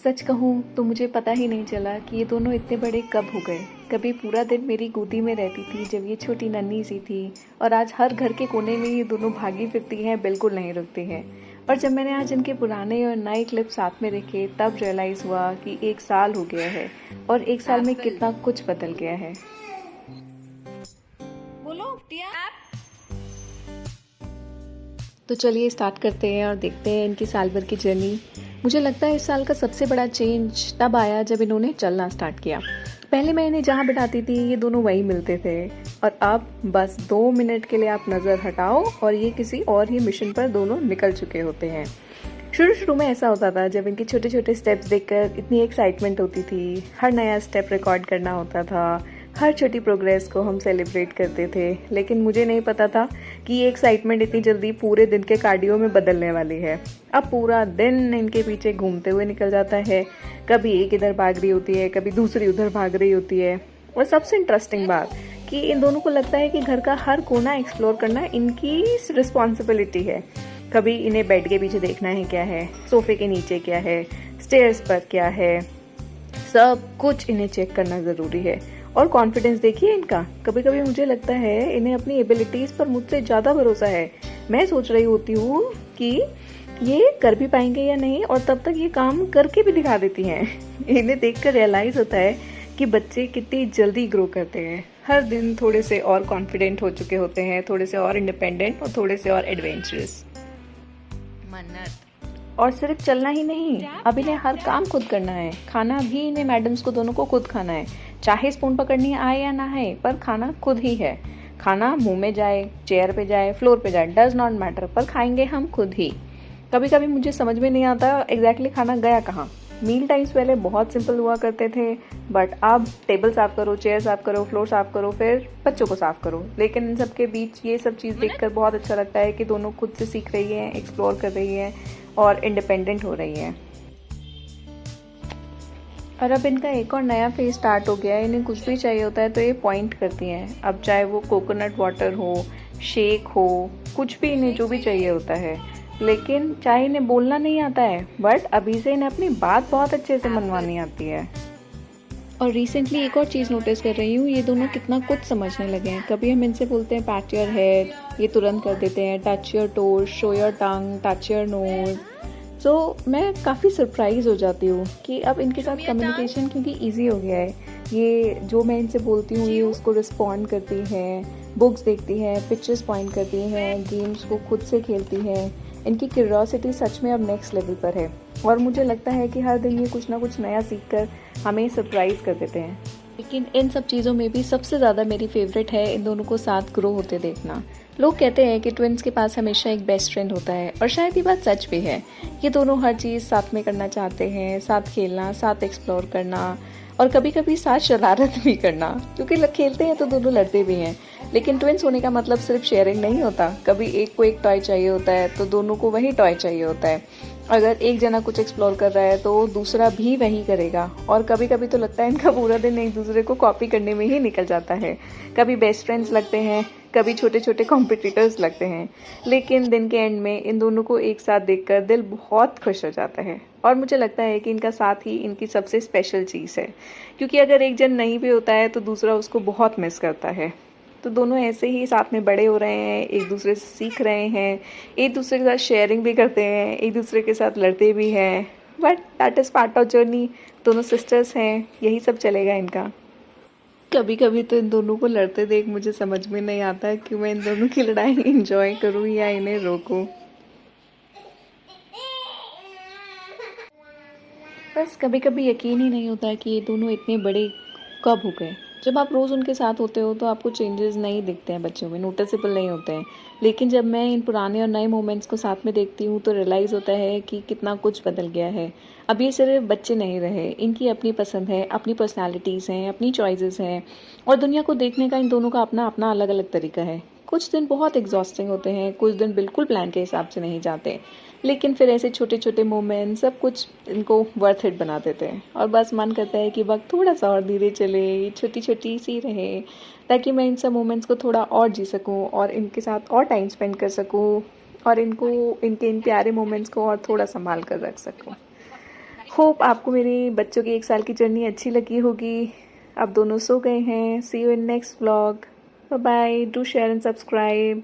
सच कहूँ तो मुझे पता ही नहीं चला कि ये दोनों इतने बड़े कब हो गए। कभी पूरा दिन मेरी गोदी में रहती थी जब ये छोटी नन्ही सी थी, और आज हर घर के कोने में ये दोनों भागी फिरती हैं, बिल्कुल नहीं रुकती हैं। और जब मैंने आज इनके पुराने और नए क्लिप साथ में देखे तब रियलाइज़ हुआ कि 1 साल हो गया है और 1 साल में कितना कुछ बदल गया है। बोलो टिया। तो चलिए स्टार्ट करते हैं और देखते हैं इनकी साल भर की जर्नी। मुझे लगता है इस साल का सबसे बड़ा चेंज तब आया जब इन्होंने चलना स्टार्ट किया। पहले मैं इन्हें जहाँ बिठाती थी ये दोनों वहीं मिलते थे, और अब बस 2 मिनट के लिए आप नज़र हटाओ और ये किसी और ही मिशन पर दोनों निकल चुके होते हैं। शुरू शुरू में ऐसा होता था, जब इनके छोटे छोटे स्टेप्स देखकर इतनी एक्साइटमेंट होती थी। हर नया स्टेप रिकॉर्ड करना होता था, हर छोटी प्रोग्रेस को हम सेलिब्रेट करते थे। लेकिन मुझे नहीं पता था कि ये एक्साइटमेंट इतनी जल्दी पूरे दिन के कार्डियो में बदलने वाली है। अब पूरा दिन इनके पीछे घूमते हुए निकल जाता है। कभी एक इधर भाग रही होती है, कभी दूसरी उधर भाग रही होती है। और सबसे इंटरेस्टिंग बात कि इन दोनों को लगता है कि घर का हर कोना एक्सप्लोर करना इनकी रिस्पॉन्सिबिलिटी है। कभी इन्हें बेड के पीछे देखना है क्या है, सोफे के नीचे क्या है, स्टेयर्स पर क्या है, सब कुछ इन्हें चेक करना ज़रूरी है। और कॉन्फिडेंस देखिए इनका। कभी कभी मुझे लगता है इन्हें अपनी एबिलिटीज़ पर मुझसे ज़्यादा भरोसा है। मैं सोच रही होती हूँ कि ये कर भी पाएंगे या नहीं, और तब तक ये काम करके भी दिखा देती हैं। इन्हें देखकर रियलाइज़ होता है कि बच्चे कितनी जल्दी ग्रो करते हैं। हर दिन थोड़े से और कॉन्फिडेंट हो चुके होते हैं, थोड़े से और इंडिपेंडेंट और थोड़े से और एडवेंचरस। और सिर्फ चलना ही नहीं, अब इन्हें हर काम खुद करना है। खाना भी इन्हें मैडम्स को दोनों को खुद खाना है, चाहे स्पून पकड़नी आए या ना आए, पर खाना खुद ही है। खाना मुंह में जाए, चेयर पे जाए, फ्लोर पे जाए, डज नॉट मैटर, पर खाएंगे हम खुद ही। कभी कभी मुझे समझ में नहीं आता एग्जैक्टली खाना गया कहाँ। मील टाइम्स पहले बहुत सिंपल हुआ करते थे, बट अब टेबल साफ करो, चेयर साफ करो, फ्लोर साफ करो, फिर बच्चों को साफ करो। लेकिन इन सब के बीच ये सब चीज़ देखकर बहुत अच्छा लगता है कि दोनों खुद से सीख रही हैं, एक्सप्लोर कर रही हैं और इंडिपेंडेंट हो रही हैं। और अब इनका एक और नया फेज स्टार्ट हो गया है। इन्हें कुछ भी चाहिए होता है तो ये पॉइंट करती हैं। अब चाहे वो कोकोनट वाटर हो, शेक हो, कुछ भी इन्हें जो भी चाहिए होता है। लेकिन चाहे इन्हें बोलना नहीं आता है, बट अभी से इन्हें अपनी बात बहुत अच्छे से मनवानी आती है। और रिसेंटली एक और चीज़ नोटिस कर रही हूँ, ये दोनों कितना कुछ समझने लगे हैं। कभी हम इनसे बोलते हैं पैट योर हेड, ये तुरंत कर देते हैं। Touch your toes, show your tongue, touch your nose. तो मैं काफ़ी सरप्राइज हो जाती हूँ कि अब इनके साथ कम्युनिकेशन क्योंकि इजी हो गया है। ये जो मैं इनसे बोलती हूँ ये उसको रिस्पॉन्ड करती है, बुक्स देखती है, पिक्चर्स पॉइंट करती हैं, गेम्स को खुद से खेलती है। इनकी क्यूरियोसिटी सच में अब नेक्स्ट लेवल पर है, और मुझे लगता है कि हर दिन ये कुछ ना कुछ नया सीखकर हमें सरप्राइज कर देते हैं। लेकिन इन सब चीज़ों में भी सबसे ज़्यादा मेरी फेवरेट है इन दोनों को साथ ग्रो होते देखना। लोग कहते हैं कि ट्विन्स के पास हमेशा एक बेस्ट फ्रेंड होता है, और शायद ये बात सच भी है। ये दोनों हर चीज़ साथ में करना चाहते हैं, साथ खेलना, साथ एक्सप्लोर करना, और कभी कभी साथ शरारत भी करना, क्योंकि खेलते हैं तो दोनों लड़ते भी हैं। लेकिन ट्विन्स होने का मतलब सिर्फ शेयरिंग नहीं होता। कभी एक को एक टॉय चाहिए होता है तो दोनों को वही टॉय चाहिए होता है। अगर एक जना कुछ एक्सप्लोर कर रहा है तो दूसरा भी वही करेगा। और कभी कभी तो लगता है इनका पूरा दिन एक दूसरे को कॉपी करने में ही निकल जाता है। कभी बेस्ट फ्रेंड्स लगते हैं, कभी छोटे छोटे कॉम्पिटिटर्स लगते हैं। लेकिन दिन के एंड में इन दोनों को एक साथ देखकर दिल बहुत खुश हो जाता है। और मुझे लगता है कि इनका साथ ही इनकी सबसे स्पेशल चीज़ है, क्योंकि अगर एक जन नहीं भी होता है तो दूसरा उसको बहुत मिस करता है। तो दोनों ऐसे ही साथ में बड़े हो रहे हैं, एक दूसरे से सीख रहे हैं, एक दूसरे के साथ शेयरिंग भी करते हैं, एक दूसरे के साथ लड़ते भी हैं। But that is part of journey. दोनों सिस्टर्स हैं, यही सब चलेगा इनका। कभी कभी तो इन दोनों को लड़ते देख मुझे समझ में नहीं आता कि मैं इन दोनों की लड़ाई एंजॉय करूं या इन्हें रोकूं। बस कभी कभी यकीन ही नहीं होता कि ये दोनों इतने बड़े कब हो गए। जब आप रोज़ उनके साथ होते हो तो आपको चेंजेस नहीं दिखते हैं, बच्चों में नोटिसेबल नहीं होते हैं। लेकिन जब मैं इन पुराने और नए मोमेंट्स को साथ में देखती हूँ तो रियलाइज़ होता है कि कितना कुछ बदल गया है। अब ये सिर्फ बच्चे नहीं रहे, इनकी अपनी पसंद है, अपनी पर्सनालिटीज़ हैं, अपनी चॉइसेस हैं, और दुनिया को देखने का इन दोनों का अपना अपना अलग अलग तरीका है। कुछ दिन बहुत एग्जॉस्टिंग होते हैं, कुछ दिन बिल्कुल प्लान के हिसाब से नहीं जाते, लेकिन फिर ऐसे छोटे छोटे मोमेंट सब कुछ इनको वर्थ इट बना देते हैं। और बस मन करता है कि वक्त थोड़ा सा और धीरे चले, छोटी छोटी सी रहे, ताकि मैं इन सब मोमेंट्स को थोड़ा और जी सकूं और इनके साथ और टाइम स्पेंड कर सकूं, और इनको इनके इन प्यारे मोमेंट्स को और थोड़ा संभाल कर रख सकूं। होप आपको मेरे बच्चों की 1 साल की जर्नी अच्छी लगी होगी। अब दोनों सो गए हैं। See you in next vlog. Bye bye. Do share and subscribe.